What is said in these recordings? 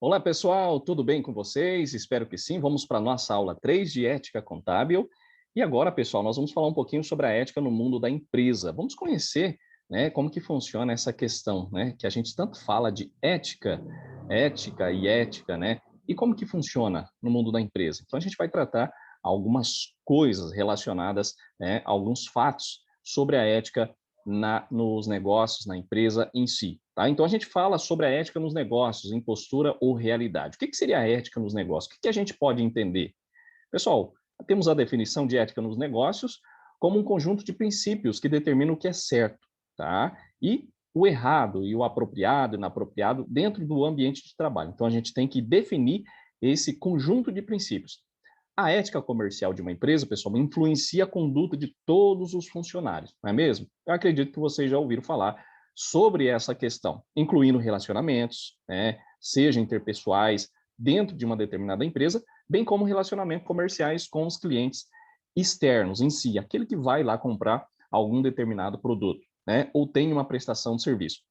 Olá, pessoal, tudo bem com vocês? Espero que sim. Vamos para a nossa aula 3 de ética contábil. E agora, pessoal, nós vamos falar um pouquinho sobre a ética no mundo da empresa. Vamos conhecer, né, como que funciona essa questão, né, que a gente tanto fala de ética e ética, né, e como que funciona no mundo da empresa. Então, a gente vai tratar algumas coisas relacionadas, né, alguns fatos sobre a ética nos negócios, na empresa em si. Tá? Então, a gente fala sobre a ética nos negócios, em postura ou realidade. O que seria a ética nos negócios? O que a gente pode entender? Pessoal, temos a definição de ética nos negócios como um conjunto de princípios que determinam o que é certo, tá? E o errado e o apropriado e inapropriado dentro do ambiente de trabalho. Então, a gente tem que definir esse conjunto de princípios. A ética comercial de uma empresa, pessoal, influencia a conduta de todos os funcionários, não é mesmo? Eu acredito que vocês já ouviram falar sobre essa questão, incluindo relacionamentos, né, seja interpessoais, dentro de uma determinada empresa, bem como relacionamentos comerciais com os clientes externos em si, aquele que vai lá comprar algum determinado produto, né, ou tem uma prestação de serviço.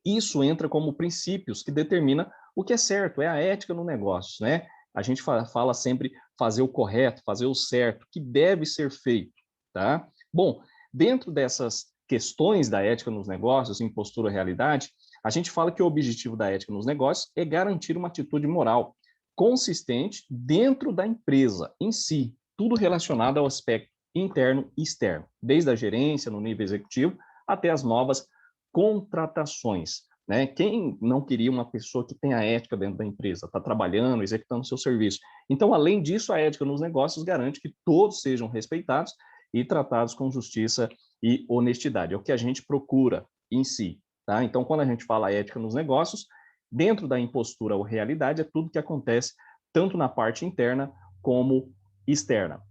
Isso entra como princípios que determina o que é certo, é a ética no negócio, né? A gente fala sempre fazer o correto, fazer o certo, que deve ser feito, tá? Bom, dentro dessas questões da ética nos negócios, em postura e realidade, a gente fala que o objetivo da ética nos negócios é garantir uma atitude moral consistente dentro da empresa em si, tudo relacionado ao aspecto interno e externo, desde a gerência, no nível executivo, até as novas contratações. Né? Quem não queria uma pessoa que tenha ética dentro da empresa, está trabalhando, executando seu serviço? Então, além disso, a ética nos negócios garante que todos sejam respeitados e tratados com justiça e honestidade. É o que a gente procura em si. Tá? Então, quando a gente fala ética nos negócios, dentro da impostura ou realidade, é tudo que acontece tanto na parte interna como externa.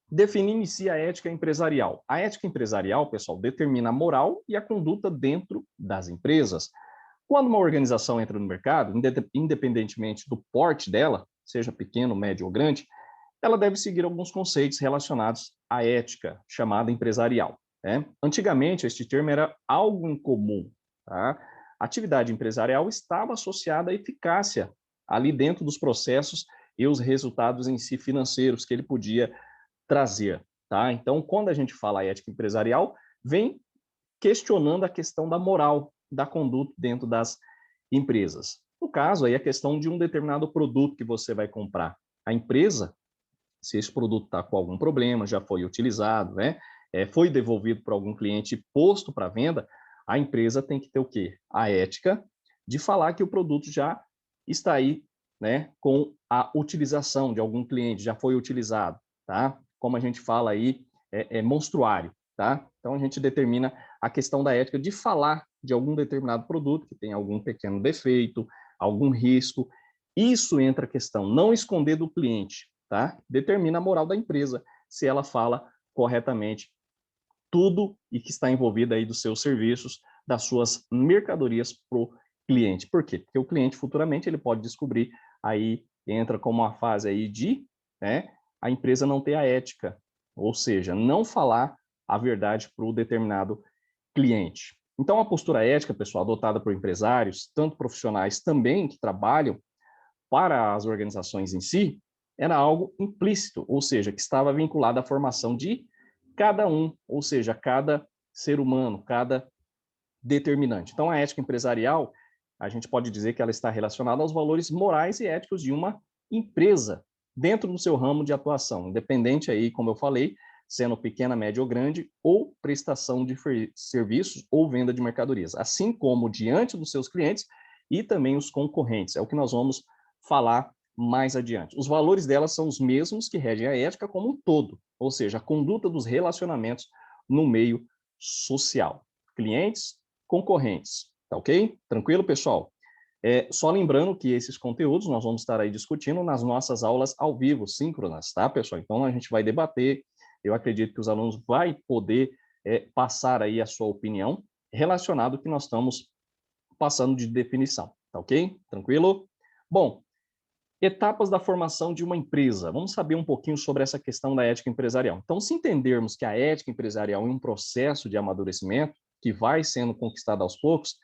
Define-se a ética empresarial. A ética empresarial, pessoal, determina a moral e a conduta dentro das empresas. Quando uma organização entra no mercado, independentemente do porte dela, seja pequeno, médio ou grande, ela deve seguir alguns conceitos relacionados à ética, chamada empresarial. Né? Antigamente, este termo era algo incomum. Tá? A atividade empresarial estava associada à eficácia ali dentro dos processos e os resultados em si financeiros que ele podia trazer. Tá? Então, quando a gente fala ética empresarial, vem questionando a questão da moral, da conduta dentro das empresas. No caso, aí a questão de um determinado produto que você vai comprar. A empresa, se esse produto está com algum problema, já foi utilizado, né, foi devolvido para algum cliente posto para venda, a empresa tem que ter o quê? A ética de falar que o produto já está aí, né, com a utilização de algum cliente, já foi utilizado, tá? Como a gente fala aí, monstruário, tá? Então a gente determina a questão da ética de falar de algum determinado produto que tem algum pequeno defeito, algum risco. Isso entra a questão, não esconder do cliente, tá? Determina a moral da empresa, se ela fala corretamente tudo e que está envolvido aí dos seus serviços, das suas mercadorias para o cliente. Por quê? Porque o cliente futuramente ele pode descobrir, aí entra como uma fase aí de, né, a empresa não ter a ética, ou seja, não falar a verdade para o determinado cliente. Então, a postura ética, pessoal, adotada por empresários, tanto profissionais também que trabalham para as organizações em si, era algo implícito, ou seja, que estava vinculado à formação de cada um, ou seja, cada ser humano, cada determinante. Então, a ética empresarial, a gente pode dizer que ela está relacionada aos valores morais e éticos de uma empresa, dentro do seu ramo de atuação, independente aí, como eu falei, sendo pequena, média ou grande, ou prestação de serviços ou venda de mercadorias, assim como diante dos seus clientes e também os concorrentes. É o que nós vamos falar mais adiante. Os valores delas são os mesmos que regem a ética como um todo, ou seja, a conduta dos relacionamentos no meio social. Clientes, concorrentes, tá ok? Tranquilo, pessoal? Só lembrando que esses conteúdos nós vamos estar aí discutindo nas nossas aulas ao vivo, síncronas, tá, pessoal? Então, a gente vai debater, eu acredito que os alunos vão poder passar aí a sua opinião relacionado ao que nós estamos passando de definição, tá ok? Tranquilo? Bom, etapas da formação de uma empresa. Vamos saber um pouquinho sobre essa questão da ética empresarial. Então, se entendermos que a ética empresarial é um processo de amadurecimento que vai sendo conquistado aos poucos,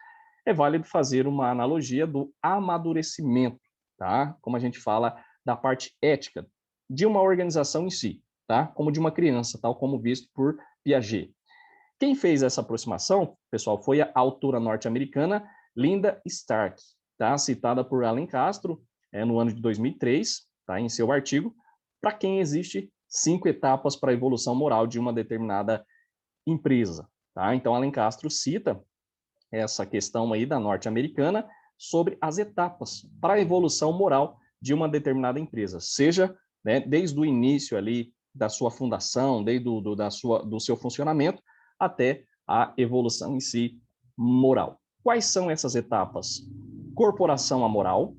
é válido fazer uma analogia do amadurecimento, tá? Como a gente fala da parte ética de uma organização em si, tá? Como de uma criança, tal como visto por Piaget. Quem fez essa aproximação, pessoal, foi a autora norte-americana Linda Stark, tá? Citada por Allen Castro no ano de 2003, tá? Em seu artigo, para quem existe 5 etapas para a evolução moral de uma determinada empresa, tá? Então, Allen Castro cita essa questão aí da norte-americana sobre as etapas para a evolução moral de uma determinada empresa, seja, né, desde o início ali da sua fundação, desde do seu funcionamento, até a evolução em si moral. Quais são essas etapas? Corporação amoral,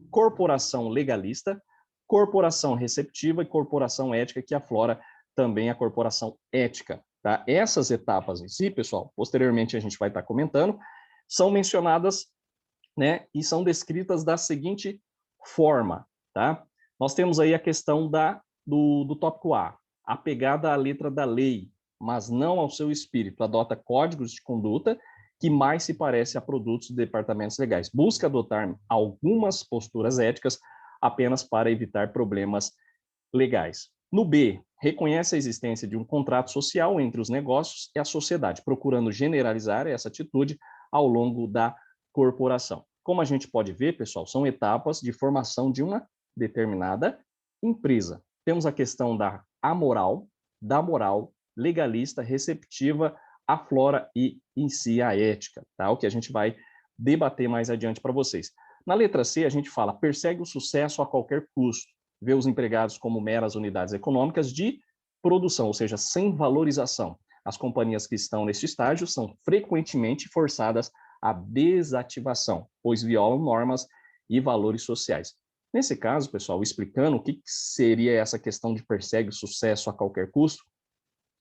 corporação legalista, corporação receptiva e corporação ética, que aflora também a corporação ética. Tá? Essas etapas em si, pessoal, posteriormente a gente vai estar comentando, são mencionadas, né, e são descritas da seguinte forma. Tá? Nós temos aí a questão do tópico A, apegada à letra da lei, mas não ao seu espírito, adota códigos de conduta que mais se parece a produtos de departamentos legais. Busca adotar algumas posturas éticas apenas para evitar problemas legais. No B, reconhece a existência de um contrato social entre os negócios e a sociedade, procurando generalizar essa atitude ao longo da corporação. Como a gente pode ver, pessoal, são etapas de formação de uma determinada empresa. Temos a questão da amoral, da moral, legalista, receptiva, aflora e em si a ética, tá? O que a gente vai debater mais adiante para vocês. Na letra C, a gente fala, persegue o sucesso a qualquer custo, vê os empregados como meras unidades econômicas de produção, ou seja, sem valorização. As companhias que estão neste estágio são frequentemente forçadas à desativação, pois violam normas e valores sociais. Nesse caso, pessoal, explicando o que seria essa questão de persegue o sucesso a qualquer custo,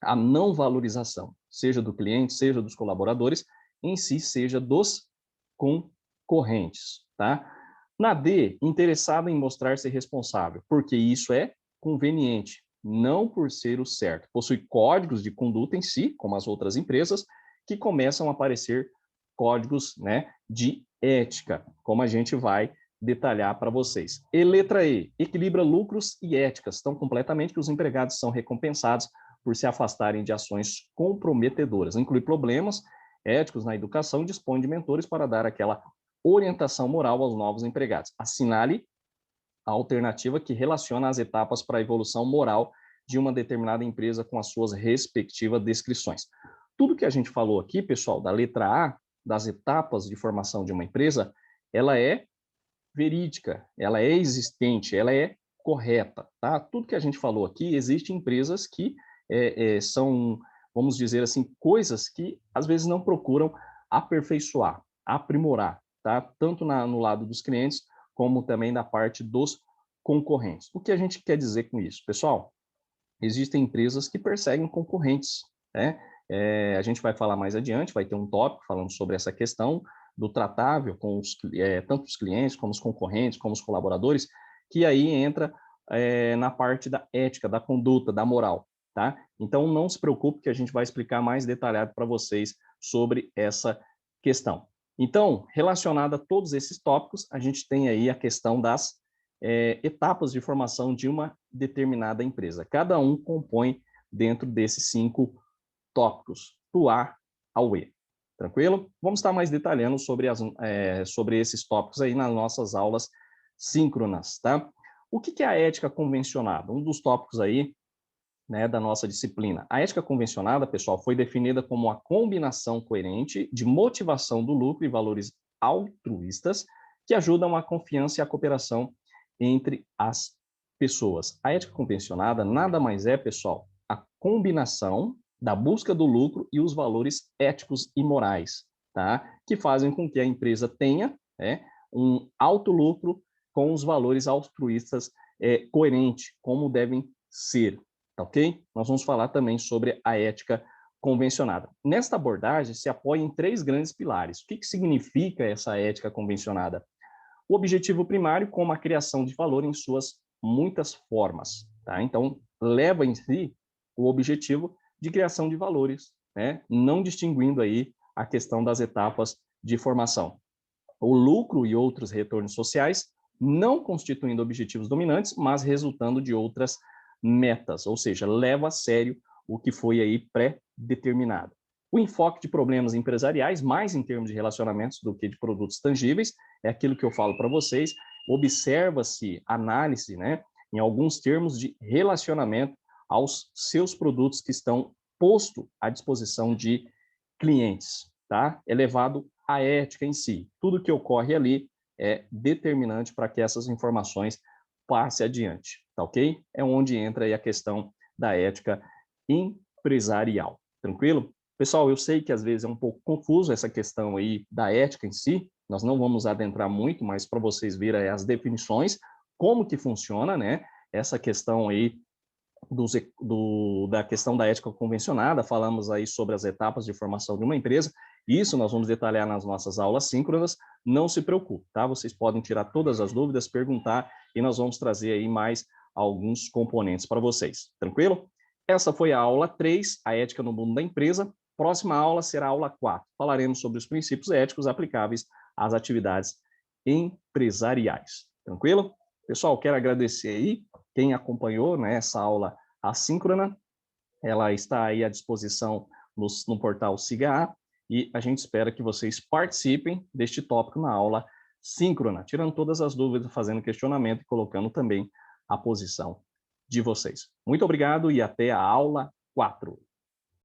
a não valorização, seja do cliente, seja dos colaboradores, em si, seja dos concorrentes, tá? Na D, interessado em mostrar-se responsável, porque isso é conveniente, não por ser o certo. Possui códigos de conduta em si, como as outras empresas, que começam a aparecer códigos, né, de ética, como a gente vai detalhar para vocês. E letra E, equilibra lucros e éticas, tão completamente que os empregados são recompensados por se afastarem de ações comprometedoras. Inclui problemas éticos na educação e dispõe de mentores para dar aquela orientação moral aos novos empregados. Assinale a alternativa que relaciona as etapas para a evolução moral de uma determinada empresa com as suas respectivas descrições. Tudo que a gente falou aqui, pessoal, da letra A, das etapas de formação de uma empresa, ela é verídica, ela é existente, ela é correta, tá? Tudo que a gente falou aqui, existem empresas que são, vamos dizer assim, coisas que às vezes não procuram aperfeiçoar, aprimorar, tá? Tanto no lado dos clientes, como também na parte dos concorrentes. O que a gente quer dizer com isso? Pessoal, existem empresas que perseguem concorrentes, né? A gente vai falar mais adiante, vai ter um tópico falando sobre essa questão do tratável com tanto os clientes, como os concorrentes, como os colaboradores, que aí entra na parte da ética, da conduta, da moral, tá? Então, não se preocupe que a gente vai explicar mais detalhado para vocês sobre essa questão. Então, relacionado a todos esses tópicos, a gente tem aí a questão das etapas de formação de uma determinada empresa. Cada um compõe dentro desses 5 tópicos, do A ao E. Tranquilo? Vamos estar mais detalhando sobre esses tópicos aí nas nossas aulas síncronas, tá? O que é a ética convencionada? Um dos tópicos aí, né, da nossa disciplina. A ética convencionada, pessoal, foi definida como a combinação coerente de motivação do lucro e valores altruístas que ajudam a confiança e a cooperação entre as pessoas. A ética convencionada nada mais é, pessoal, a combinação da busca do lucro e os valores éticos e morais, tá? Que fazem com que a empresa tenha um alto lucro com os valores altruístas coerentes, como devem ser, tá ok? Nós vamos falar também sobre a ética convencionada. Nesta abordagem, se apoia em 3 grandes pilares. O que significa essa ética convencionada? O objetivo primário, como a criação de valor em suas muitas formas, tá? Então, leva em si o objetivo de criação de valores, né? Não distinguindo aí a questão das etapas de formação. O lucro e outros retornos sociais não constituindo objetivos dominantes, mas resultando de outras metas, ou seja, leva a sério o que foi aí pré-determinado. O enfoque de problemas empresariais, mais em termos de relacionamentos do que de produtos tangíveis, é aquilo que eu falo para vocês, observa-se análise, né, em alguns termos de relacionamento aos seus produtos que estão postos à disposição de clientes, tá? É levado à ética em si. Tudo que ocorre ali é determinante para que essas informações passem adiante, tá ok? É onde entra aí a questão da ética empresarial, tranquilo? Pessoal, eu sei que às vezes é um pouco confuso essa questão aí da ética em si, nós não vamos adentrar muito, mas para vocês verem as definições, como que funciona, né? Essa questão aí da questão da ética convencionada, falamos aí sobre as etapas de formação de uma empresa, isso nós vamos detalhar nas nossas aulas síncronas, não se preocupe, tá? Vocês podem tirar todas as dúvidas, perguntar, e nós vamos trazer aí mais alguns componentes para vocês, tranquilo? Essa foi a aula 3, a ética no mundo da empresa. Próxima aula será a aula 4, falaremos sobre os princípios éticos aplicáveis às atividades empresariais, tranquilo? Pessoal, quero agradecer aí quem acompanhou, né, essa aula assíncrona, ela está aí à disposição no portal SIGA e a gente espera que vocês participem deste tópico na aula síncrona, tirando todas as dúvidas, fazendo questionamento e colocando também a posição de vocês. Muito obrigado e até a aula 4.